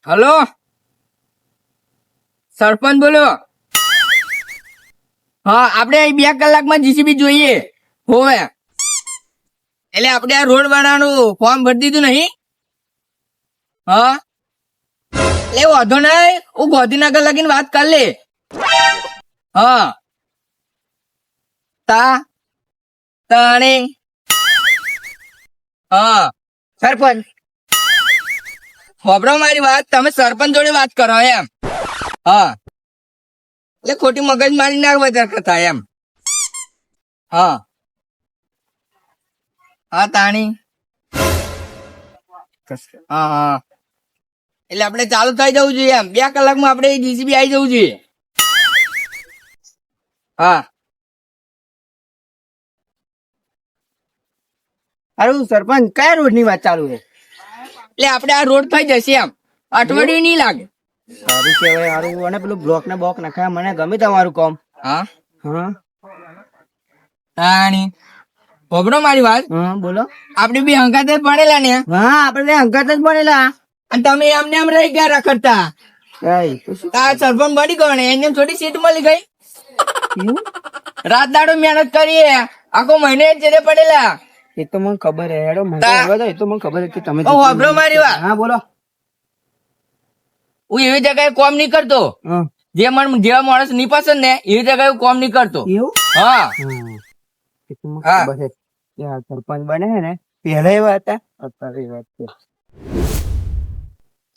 Hello, સરપંચ બોલો. હા, આપણે 2 કલાકમાં જીસીબી જોઈએ. હોવે એટલે આપણે આ રોડ બનાવવાનું ફોર્મ ભરી દીધું નહીં. હા એટલે વાંધો નહીં, હું ગાંધીનગર લગીને વાત કરી લે. હા તાણે હા સરપંચ ખબરો મારી વાત, તમે સરપંચ જોડે વાત કરો એમ. હા એટલે ખોટી મગજ મારી ના વધારે થાય એમ. હા હા તાણી હા હા એટલે આપણે ચાલુ થઈ જવું જોઈએ એમ. 2 કલાકમાં આપણે જીસીબી આવી જવું જોઈએ. હા અરે સરપંચ કયા રોડ ની વાત ચાલુ છે? એટલે આપણે આ રોડ થઈ જશે એમ. અઠવાડિયું નહીં લાગે. સારું કેવાય. સારું. અને પેલું બ્લોક ને બોક નાખ્યા, મને ગમે તમારું કામ. હા હા તાણી ખબરો મારી વાત, હા બોલો. આપણે બી હંગાતે જ પડેલા ને. હા આપડે અંગત જ બનેલા. અને તમે એમને એમ રહી ગયા રખડતા. તાર સરપંચ બની ગયો ને એને થોડી સીટ મળી ગઈ. રાત દાડો મહેનત કરીએ, આખો મહિને જેને પડેલા. એ તો મને ખબર હે. હેડો મને એ તો મને ખબર છે કે તમે વાપરો મારી વાત. હા બોલો. હું એવી જગ્યાએ કોમ નહીં કરતો જે જેવા માણસ નહીં પસંદ ને એવી જગ્યાએ હું કોમ નહીં કરતો. એવું? હા એ તો મને હા ખબર છે કે આ સરપંચ બને છે ને પહેલા એવા હતા, અત્યારે એ વાત છે.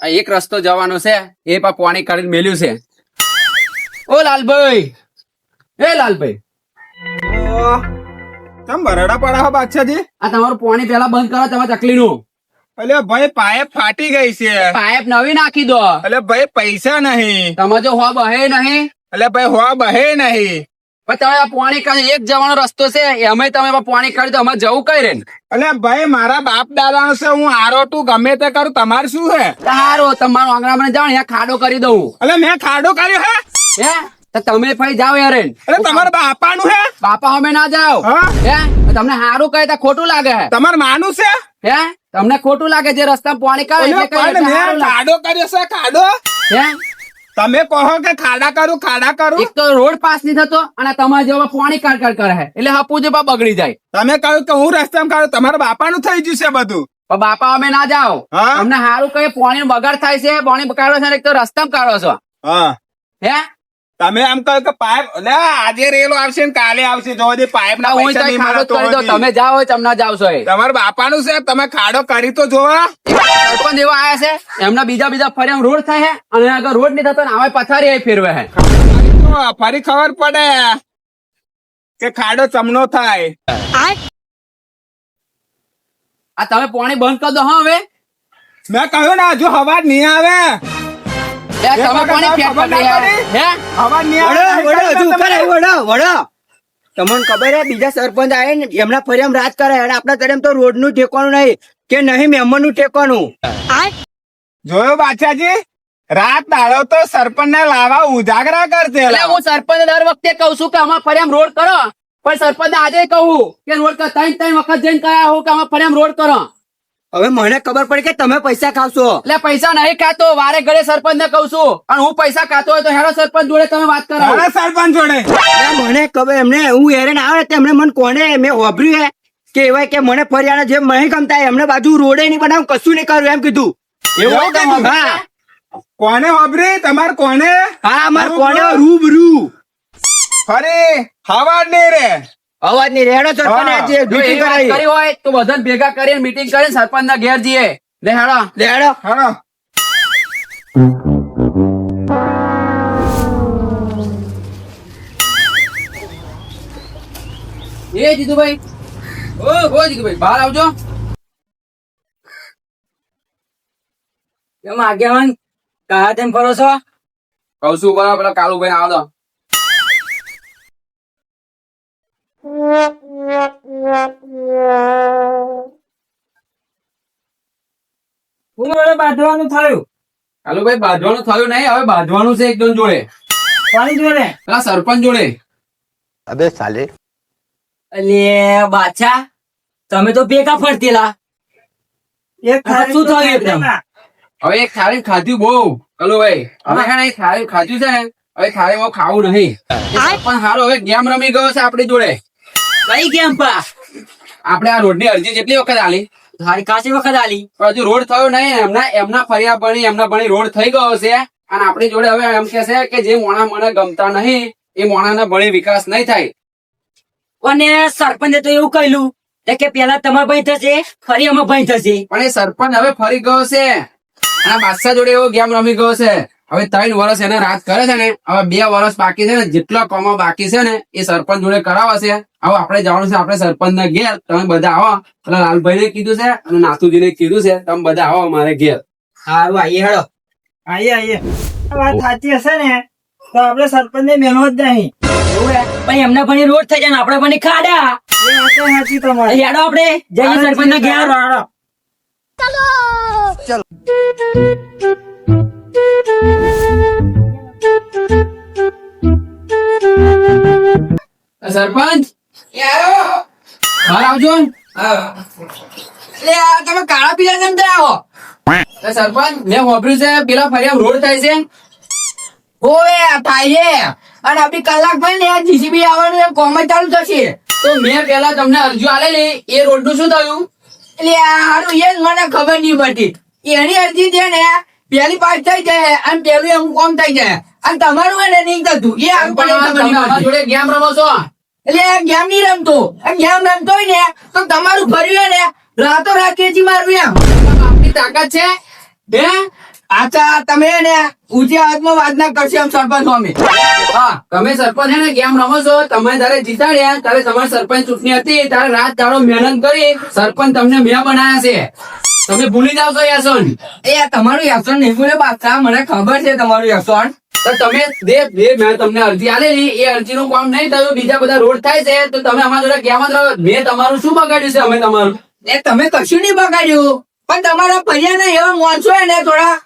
આ એક રસ્તો જવાનો છે, એ પણ પાણી કાઢીને મેલ્યું છે. ઓ લાલભાઈ, એ લાલભાઈ, કેમ બરાડા પડ્યા હો બાદશાહજી? આ તમારું પાણી પેલા બંધ કરો, તમારે તકલીનું અલ્યા ભાઈ પાઇપ ફાટી ગઈ છે. પાઇપ નવી નાખી દો. અલ્યા ભાઈ પૈસા નહીં. તમે જો હો બહે નહીં, અલ્યા ભાઈ હો બહે નહીં. પણ તમે આ પાણી કાઢી એક જવાનો રસ્તો છે, એમાં તમે પાણી કાઢી તો અમારે જવું કઈ રે? અલ્યા ભાઈ મારા બાપ દાદાનો છે, હું આરો તું ગમે તે કરું, તમારે શું હે? સારું, તમારું આંગણામાં જાઓ ને અહીંયા ખાડો કરી દઉં. અલ્યા મેં ખાડો કર્યો હે? હે તો તમે ફઈ જાઓ યાર. અલ્યા તમારા બાપાનું હે? બાપા અમે ના જાઓ. હા? હે તમને સારું કહે તો ખોટું લાગે. તમારે માનું છે? હે તમને ખોટું લાગે જે રસ્તા પાણી કાઢે અલ્યા એટલે પણ કઈ મેં સારું લાગે. ખાડો કર્યો છે, ખાડો. હે તમે કહો કે ખાડા કરું, ખાડા કરું. એક તો રોડ પાસ નહીં થતો અને તમારા જેવા પાણી કાઢ કરે છે એટલે હપુ જે બગડી જાય. તમે કહ્યું કે હું રસ્તામાં કાઢું, તમારા બાપાનું થઈ ગયું છે બધું. પણ બાપા અમે ના જાઓ. હા? તમને સારું કહે પાણી બગાડ થાય છે, પાણી કાઢો છો ને એક તો રસ્તામાં કાઢો છો. હા હે તમે આમ કહો કે પાઇપ આજે રેલો આવશે ને કાલે આવશે, જો દે પાઇપ ના હું પૈસા તો નહીં ખાડો મળે જ કરી દો. તો તમે જાઓ તમને જાવ છો એ. તમારા બાપાનું છે, તમે ખાડો કરી તો જોવા. સરપંચ એવા આયા છે એમના બીજા ફરી રોડ થાય છે અને આગળ રોડ નહીં થતો ને આવે પથારી અહીં ફેરવે છે. ફરી ખબર પડે કે ખાડો ચમનો થાય. આ તમે પાણી બંધ કરી દો. હા હવે મેં કહ્યું ને હજુ અવાજ નહીં આવે. એ તમે પાણી ફેંક પકડી હે અવાજ નહીં વડો આવે. હજુ કરે વડો વડો. તમને ખબર હે બીજા સરપંચ આવે ને એમના ફરી એમ રાજ કરે અને આપણા તરફ તો રોડ નું ઠેકાણું નહીં કે નહીં મહેમાન નું ઠેકાણું. જોયો બાદશાહજી, રાત દાડો તો સરપંચ ને લાવા ઉજાગરા કરશે. એટલે હું સરપંચ દર વખતે કહું છું કે અમાર ફરી રોડ કરો, પણ સરપંચ આજે કહું કે રોડ ત્રણ વખત જઈને કહ્યા હું કે અમાર ફરી રોડ કરો. હવે મને ખબર પડી કે તમે પૈસા ખાવશો. એટલે પૈસા નહીં ખાતો, વારે ઘડે સરપંચ ને કહું છું અને હું પૈસા ખાતો હોય તો હેરો સરપંચ જોડે તમે વાત કરો. હવે સરપંચ જોડે મને ખબર એમને હું હેરાન આવે તેમને મને કોને મેં હોભર્યું હે કે એવા કે મને ફરિયાના જેમ નહીં ગમતા એમને બાજુ રોડે નહીં બનાવું, કશું નહીં કરું એમ કીધું. એવું કીધું? હા કોને હોબરી? તમારે કોને? હા અમાર કોને રૂબરૂ ફરી હવા નહીં રે. અવાજ નહીં રેડો સરપંચ આજે જો meeting એવી વાત કરાવી. કરી હોય તો બધાને ભેગા કરીને મીટિંગ કરીને સરપંચ ના ઘેર જઈએ. લે હેડો. રેડો હા એ જીતુભાઈ, ઓ જીતુભાઈ બહાર આવજો. કેમ આગેવાન કયા તેમ ફરો છો? કહું છું બરાબર, પેલા કાલુભાઈ આવો દો. બાંધવાનું થયું કાલુભાઈ બાંધવાનું થયું નહીં, હવે બાંધવાનું છે એકદમ જોડે, પાણી જોડે. પેલા સરપંચ જોડે. અલે બાદશાહ તમે તો ભેગા ફરતીલા. એક શું થયું એકદમ? હવે એક થાળી ખાધું બહુ હલો ભાઈ હવે છે ને એક થાળી ખાધું છે ને હવે થાળીમાં ખાવું નહીં પણ હારો હવે ગેમ રમી ગયો છે આપણી જોડે કઈ કેમ પા આપણે આ રોડ ની અરજી જેટલી વખત આલી તારી કાશી વખત આલી પણ હજુ રોડ થયો નહીં એમના ફર્યા ભણી એમના ભણી રોડ થઈ ગયો છે અને આપણી જોડે હવે એમ કે છે કે જે મોણા મને ગમતા નહીં એ મોણાના ભણી વિકાસ નહીં થાય અને સરપંચે તો એવું કહ્યું કે પેલા તમારા ભાઈ થશે ફરી અમાર ભાઈ થશે પણ એ સરપંચ હવે ફરી ગયો છે અને બાદશાહ જોડે એવો ગેમ રમી ગયો છે હવે 3 વર્ષ એને રાત કરે છે ને હવે 2 વર્ષ બાકી છે ને જેટલા કામો બાકી છે ને એ સરપંચ જોડે કરાવે છે હવે આપણે જવાનું છે આપણે સરપંચ ના ઘેર તમે બધા આવો એટલે લાલભાઈ ને કીધું છે અને નાથુજી ને કીધું છે તમે બધા આવો અમારે ઘેર સારું આઈએ હેડો આઈએ વાત સાચી હશે ને તો આપણે સરપંચ ને મેળવો જ નહીં પણ એમના ભણી રોડ થઈ જાય ને આપડે ભણી ખાડા સાચી તમારે હેડો આપણે જઈએ સરપંચ ના ઘેર સરપંચ એ આવ્યો બહાર આવજો એટલે આ તમે કાળા પીલા કેમ ત્યાં આવો સરપંચ મેં વાપર્યું છે પેલા ફરિયામ રોડ થાય છે ઓવે થાય છે અને આપણી કલાક ભાઈ ને જીસીબી આવવાનું એમ કોમ ચાલુ થશે તો મેં પેલા તમને અરજી આલેલી એ રોડ નું શું થયું એટલે આ હારું એ જ મને ખબર નહીં પડતી એની અરજી છે ને પેલી પાસ થઈ જાય અને પેલું એમ કોમ થઈ જાય અને તમારું એને નહીં થતું એ આમ પણ પણ તમે અમારા જોડે ગેમ રમો છો એટલે આ ગેમ નહીં રમતો આ ગેમ રમતો હોય ને તો તમારું ભર્યું ને રાતો રાત ખેંચી મારું એમ આપની તાકાત છે હે આચા તમે ને ઊંચી હાથમાં વાત ના કરશો એમ સરપંચ અમે હા તમે સરપંચ છે ને ગેમ રમો છો તમે જયારે જીતાડ્યા ત્યારે તમારી સરપંચ ચૂંટણી હતી ત્યારે રાત દાડો મહેનત કરી સરપંચ તમને મેં બનાયા છે તમે ભૂલી જાવ છો યાસન એ આ તમારું યક્ષણ નહીં બોલે બાદશાહ મને ખબર છે તમારું યક્ષણ તો તમે મેં તમને અરજી આલેલી એ અરજી નું કામ નહીં થયું બીજા બધા રોડ થાય છે તો તમે અમારા જોડે ગેમ જ રહો મેં તમારું શું બગાડ્યું છે અમે તમારું એ તમે કશું નહીં બગાડ્યું પણ તમારા ભૈયાના એવા માણસો ને થોડા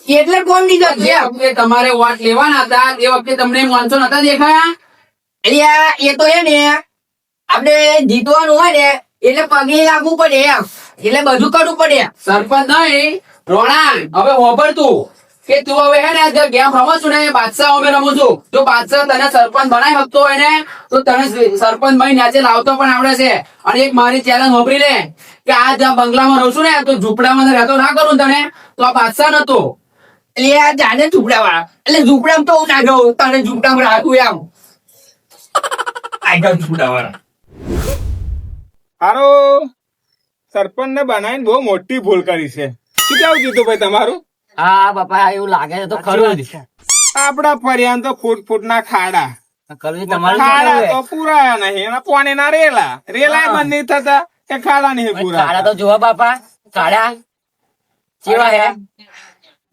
એટલે કોમ નહીં જે થતું વખતે તમારે વોટ લેવાના હતા એ વખતે તમને માણસો નતા દેખાયા એટલે એ તો એ ને આપણે જીતવાનું હોય ને એટલે પગે લાગવું પડે એમ એટલે બધું કરવું પડે સરપંચ નહીં રોણા હવે હોભળ તું કે તું હવે હે ને જે ગેમ રમો છું ને એ બાદશાહ અમે રમું છું જો બાદશાહ તને સરપંચ બનાવી શકતો હોય ને તો તને સરપંચ ભાઈ નીચે લાવતો પણ આવડે છે અને એક મારી ચેલેન્જ હોભરી લે કે આ જ્યાં બંગલામાં રહું છું ને તો ઝૂંપડામાં રહેતો ના કરું તને તો આ બાદશાહ નતો એટલે આ જાને ઝૂંપડા વાળા એટલે ઝૂંપડામાં તો હું ના જાઉં તને ઝૂંપડામાં રાખું એમ આગળ ઝૂંપડા વાળા હારો સરપંચ ને બનાવીને બહુ મોટી ભૂલ કરી છે શું કેવું જીતુભાઈ તમારું હા બાપા એવું લાગે છે તો ખરું જ આપડા ફરિયાન તો ફૂટ ના ખાડા ખરું ખાડા તો પૂરાયા નહીં એના પાણી ના રેલા બંધ નહીં થતા કે ખાડા નહીં કાળા પૂરા તો જોવા બાપા કાળા કેવા હે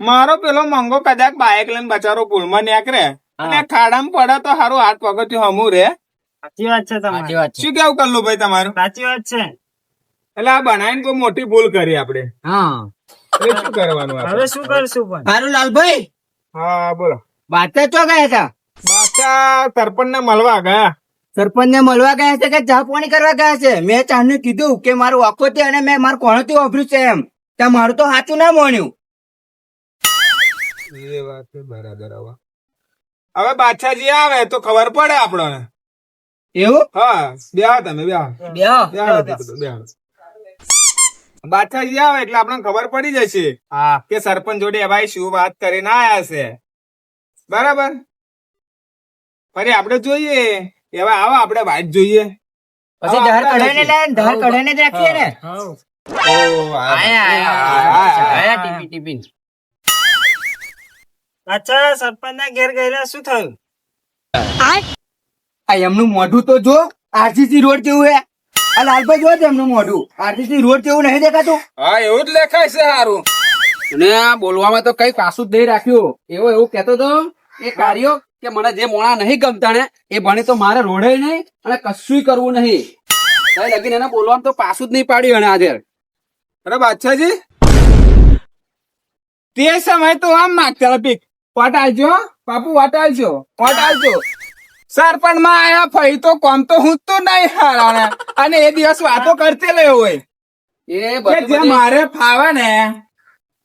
મારો પેલો મંગો કદાચ બાઇક લઈને બચારો પુલમાં નીકળે અને ખાડામાં પડે તો હારું હાથ પગથિયું હમું રે સાચી વાત છે તમારી વાત શું કેવું કરલું ભાઈ તમારું સાચી વાત છે એટલે આ બનાવીને કોઈ મોટી ભૂલ કરી આપણે હા હવે શું કરવાનું આપણે? શું કરશું પણ મારું લાલભાઈ હા બોલો બાદશાહ ચો ગયા હતા બાદશાહ સરપંચ ને મળવા ગયા સરપંચ ને મળવા ગયા છે કે ચા પાણી કરવા ગયા છે મેં ચાંદને કીધું કે મારું આખો છે અને મેં મારું કોણથી વાપર્યું છે એમ ત્યાં મારું તો સાચું ના માન્યું એ વાત છે બરાબર હવે બાદશાહજી આવે તો ખબર પડે આપણને એવું હા બેહો તમે બેહો બાદશાહજી આવે એટલે આપણને ખબર પડી જશે કે સરપંચ જોડે ભાઈ શું વાત કરીને આયા છે બરાબર ફરી આપણે જોઈએ એવા આવો આપણે વાત જોઈએ પછી ધાર કઢાઈને લાય ધાર કઢાઈને જ રાખીએ ને આયા ટીપી અચ્છા સરપંચ ના ઘેર ગયેલા શું થયું આ એમનું મોઢું તો જો આરસીસી રોડ જેવું હે આ લાલભાઈ જો એમનું મોઢું આરસીસી રોડ જેવું નહીં દેખાતું હા એવું જ લેખાય છે સારું અને આ બોલવામાં તો કઈ પાછું જ નહીં રાખ્યું એવું કેતો તો એ કાર્યો કે મને જે મોણા નહીં ગમતા ને એ ભણે તો મારે રોડે નહીં અને કશું કરવું નહીં કઈ લગીને એને બોલવામાં તો પાછું જ નહીં પાડ્યું એને આજે અરે બાદશાહજી તે સમય તો આમ માગતા પીક વાટ આવજો બાપુ વાટ આવજો સરપંચ માં આયા ફઈ તો કોમ તો હું તો નહીં હારાને અને એ દિવસ વાતો કરતે રહ્યો હોય એ કે જે મારે ફાવે ને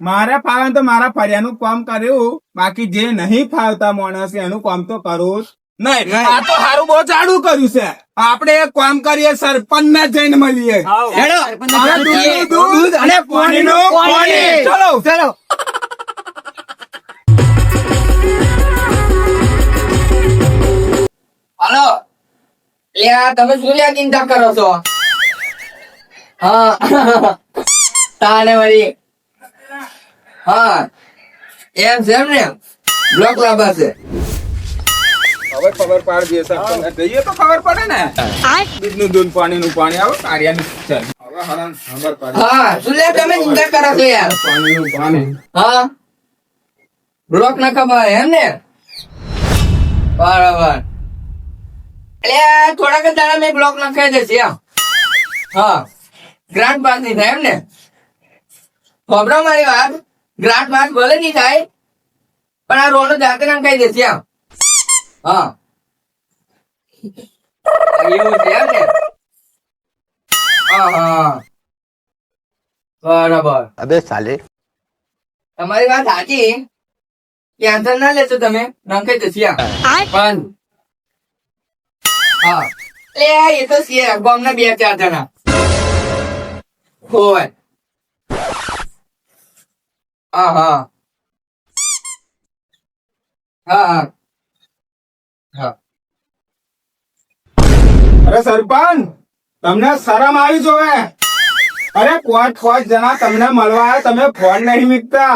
મારે ફાવે તો મારા ફરિયાનું કામ કર્યું, બાકી જે નહીં ફાવતા માણસ એનું કામ તો કરવું જ નહીં. આ તો સારું બહુ ચાલુ કર્યું છે. આપણે એક કામ કરીએ, સરપંચ ને જઈને મળીએ. હેડો. હવે દૂધનું દૂધ અને પાણીનું પાણી. ચલો ચલો. હાલો. લ્યા તમે શું લ્યા ચિંતા કરો છો? હા તાને વળી. હા એમ છે એમ ને, બ્લોક લાવવા છે. હવે ખબર પાડજે સરપંચને. જઈએ તો ખબર પડે ને. દૂધનું દૂધ પાણીનું પાણી. આવે કાર્યાની ચાલ. હવે હરામ ખબર પડે. હા શું લ્યા તમે ચિંતા કરો છો યાર? પાણીનું પાણી. હા બ્લોક ના ખબર એમ ને, બરાબર. એટલે થોડાક જ દાડા મેં બ્લોક નખાઈ દેશે એમ. હા ગ્રાન્ટ પાસ નહીં થાય એમ ને. ખબર મારી વાત, ગ્રાન્ટ પાસ ભલે નહીં થાય પણ આ રોડ જાતે નખાઈ દેશે એમ. હા એવું છે એમ ને. હા હા બરાબર. अबे साले તમારી વાત સાચી. કેન્સલ ના લેશો તમે, નંખાઈ જશે એમ. પણ હા એ તો છે ગામના 2-4 જણા હોય. હા હા હા હા હા. અરે સરપંચ, તમને શરમ આવી જોવે. અરે 5 જણા તમને મળવા આવ્યા, તમે ફોન નહીં મીકતા.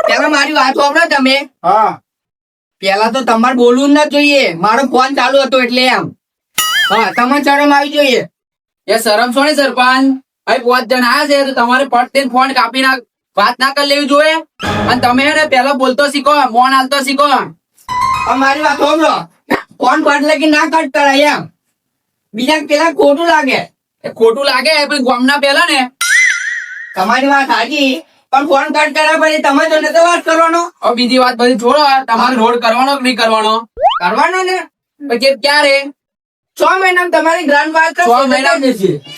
પેલા મારી વાત સાંભળો તમે. હા પેલા તો તમારે બોલવું ના જોઈએ, મારો ફોન ચાલુ હતો એટલે એમ. હા તમારે શરમ આવી જોઈએ. એ શરમ છો ને સરપંચ? અહીં 5 જણ આવ્યા છે તો તમારે પટ દઈને ફોન કાપી ના વાત ના કરી લેવી જોઈએ. અને તમે હે ને પેલા બોલતો શીખો, મોન હાલતો શીખો. હવે મારી વાત સાંભળો, ફોન કટ લગી ના કટ કરાય એમ. બીજા પેલા ખોટું લાગે. એ ખોટું લાગે પણ ગામના પેલા ને. તમારી વાત સાચી પણ ફોન કટ કર્યા પછી તમે તો નતો વાત કરવાનો. હવે બીજી વાત બધી છોડો, તમારે રોડ કરવાનો કે નહીં કરવાનો? કરવાનો ને પછી ક્યારે? 6 મહિના તમારી ગ્રાન્ટ વાત 6 મહિના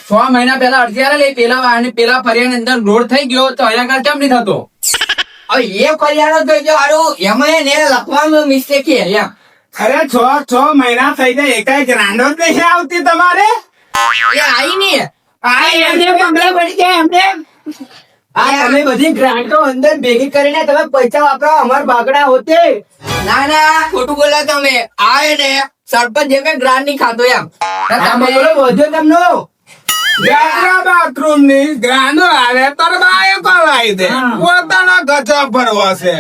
6 મહિના પહેલા અડધી લે પેલા અને પેલા ફરિયાની અંદર રોડ થઈ ગયો તો એના કારણે કેમ નહીં થતો? હવે એ ફરિયાદો તો જો હારું એમાં ને લખવામાં મિસ્ટેક છે એમ. અરે 6 મહિના થઈ જાય, એકાઈ ગ્રાન્ડો જ નહીં આવતી તમારે. એ આઈ ને આ એમને પગલા પડી જાય એમને. આ તમે બધી ગ્રાન્ટો અંદર ભેગી કરીને તમે પૈસા વાપરો, અમાર બાગડા હોતે. ના ના ખોટું બોલા તમે. આ ને સરપંચ જે કઈ ગ્રાન્ટ ની ખાતો એમ. તમે વધ્યો તમનો. બાથરૂમ ની ગ્રાન્ડો આવે તરબાએ કરાવી દે. પોતાનો ગજો ભરવો છે.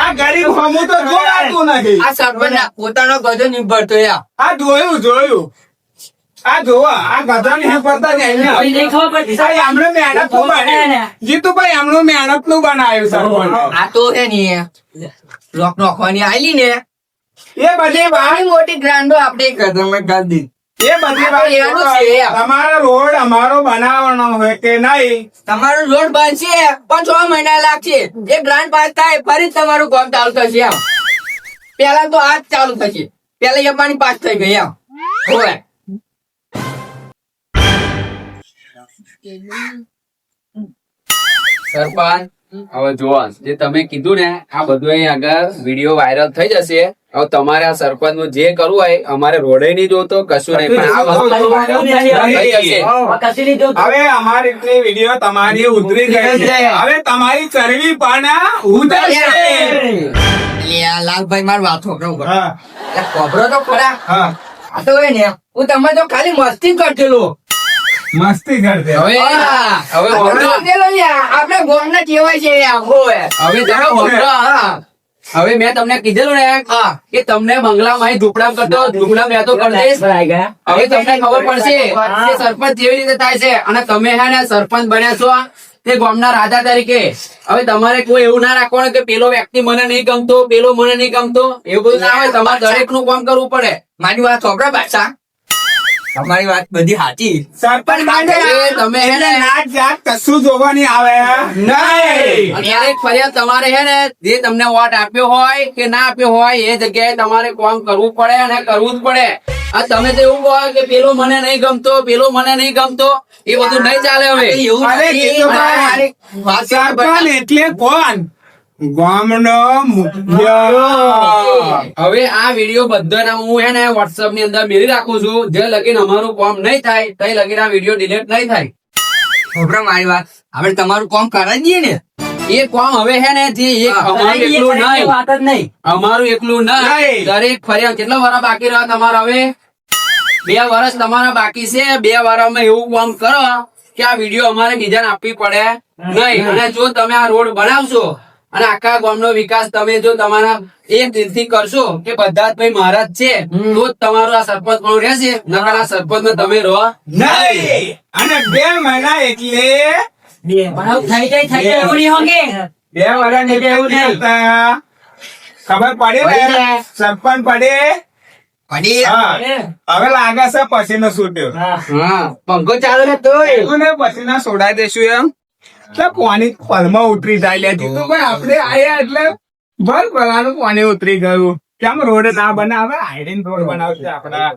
આ ગરીબ હમું તો જોડાતું નથી. આ સરપંચ પોતાનો ગજો નિભરતો એમ. આ જોયું. આ જોવો, આ ગધા ને પડતા ને કોઈ નહીં ખબર પડતી. ભાઈ આમણે મહેનત નું બનાવ્યું. જીતુભાઈ આમનું મહેનત નું બનાવ્યું સરપંચ. આ તો હે ને લોક નોખવાની આલી ને એ બધી વાત ઘણી મોટી ગ્રાન્ડો આપણે કદમ ગાદી. એ બધી આ તો એનું વાત છે. તમારો રોડ અમારો બનાવવાનો હોય કે નહીં. તમારો રોડ બનશે પણ 6 મહિના લાગશે. એ ગ્રાન્ટ પાસ થાય ફરી તમારું કામ ચાલુ થશે એમ. પેલા તો આજ ચાલુ થશે, પેલા જમાની પાસ થઈ ગઈ એમ. હોય સરપંચ હવે જોવા જે તમે કીધું ને આ બધું અહીં આગળ વિડીયો વાયરલ થઈ જશે. હવે તમારે આ સરપંચ નું જે કરવું હોય અમારે રોડે નહીં જોતો કશું નહીં, પણ આ વસ્તુ થઈ જશે. કશી નહીં જોતું. હવે અમારી એટલી વિડીયો તમારી ઉતરી ગઈ છે. હવે તમારી ચરબી પણ ઉતરશે. એટલે આ લાલભાઈ મારી વાત છોકરો હા ખબરો તો ખરા. હા આ તો હોય ને હું તમે તો ખાલી મસ્તી કરતેલો. મસ્તી કરતે. હવે હવે આપણે ગોળના કહેવાય છે યાર. હોય હવે તમે હોભળો. હવે મેં તમને કીધેલું ને હા કે તમને બંગલામાં અહીં ઝૂંપડા કરતો ઝૂંપડા રહેતો કરી દઈશ. હવે તમને ખબર પડશે કે સરપંચ કેવી રીતે થાય છે. અને તમે હે ને સરપંચ બન્યા છો તે ગામના રાજા તરીકે. હવે તમારે કોઈ એવું ના રાખવાનું કે પેલો વ્યક્તિ મને નહીં ગમતો, પેલો મને નહીં ગમતો, એવું બધું ના હોય. તમારે દરેક નું કામ કરવું પડે. મારી વાત છોકરા બાદશાહ તમારી વાત બધી સાચી. સરપંચ માટે એ તમે હે ને નાચ જાત કશું જોવાની આવે નહીં. અને દરેક ફરિયાદ તમારે હે ને જે તમને વોટ આપ્યો હોય કે ના આપ્યો હોય એ જગ્યાએ તમારે કામ કરવું પડે અને કરવું જ પડે. આ તમે તો એવું કહો કે પેલો મને નહીં ગમતો, પેલો મને નહીં ગમતો, એ બધું નહીં ચાલે હવે. એવું અરે, નથી. એ તો મારી વાત સરપંચ એટલે કોણ? ગામનો મુખ્ય. હવે આ વિડીયો બધાના હું હે ને વોટ્સઅપ ની અંદર મેળી રાખું છું. જે લગીન અમારું કામ નહીં થાય તઈ લગીન આ વિડીયો ડિલીટ નહીં થાય. ખબર મારી વાત. આપણે તમારું કામ કરાવી દઈએ ને. એ કામ હવે હે ને જે એક અમારું એકલું નહીં, વાત જ નહીં. અમારું એકલું નહીં, નહીં. દરેક ફરિયાદ કેટલા વર્ષ બાકી રહ્યા તમારા હવે? 2 વર્ષ તમારા બાકી છે. 2 વર્ષમાં એવું કામ કરો કે આ વિડીયો અમારે બીજાને આપવી પડે નહીં. અને જો તમે આ રોડ બનાવશો અને આખા ગામનો વિકાસ તમે જો તમારા એક દિલથી કરશો કે બધા જ ભાઈ મારા જ છે તો જ તમારું આ સરપંચ પણ રહેશે. નકર આ સરપંચ તમે રહો નહીં. અને 2 મહિના એટલે બનાવ થઈ જાય એવું નહીં હોગે. 2 વર્ષ એટલે એવું નહીં થતા. ખબર પડે ને સરપંચ પડે. પણ હા. હવે લાગે છે પછીનો છૂટ્યો. હા પંખો ચાલે ને તોય એવું ને પછીના સોડા દેશું એમ. એટલે પાણી પલમાં ઉતરી જાય લે. જીતુ ભાઈ આપણે આયા એટલે ભર ભરાનું પાણી ઉતરી ગયું. કેમ રોડ ના બનાવે? આયરન રોડ બનાવશે આપડા.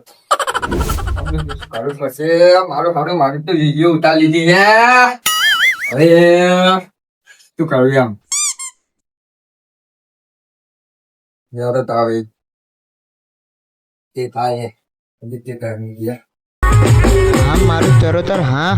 કરું પછી મારું તો વિડીયો ઉતારી લીધી હે. હવે શું કરું એમ? યાર તો આવે તે થાય તે કરવી ગયા. હા મારું ચરોતર હા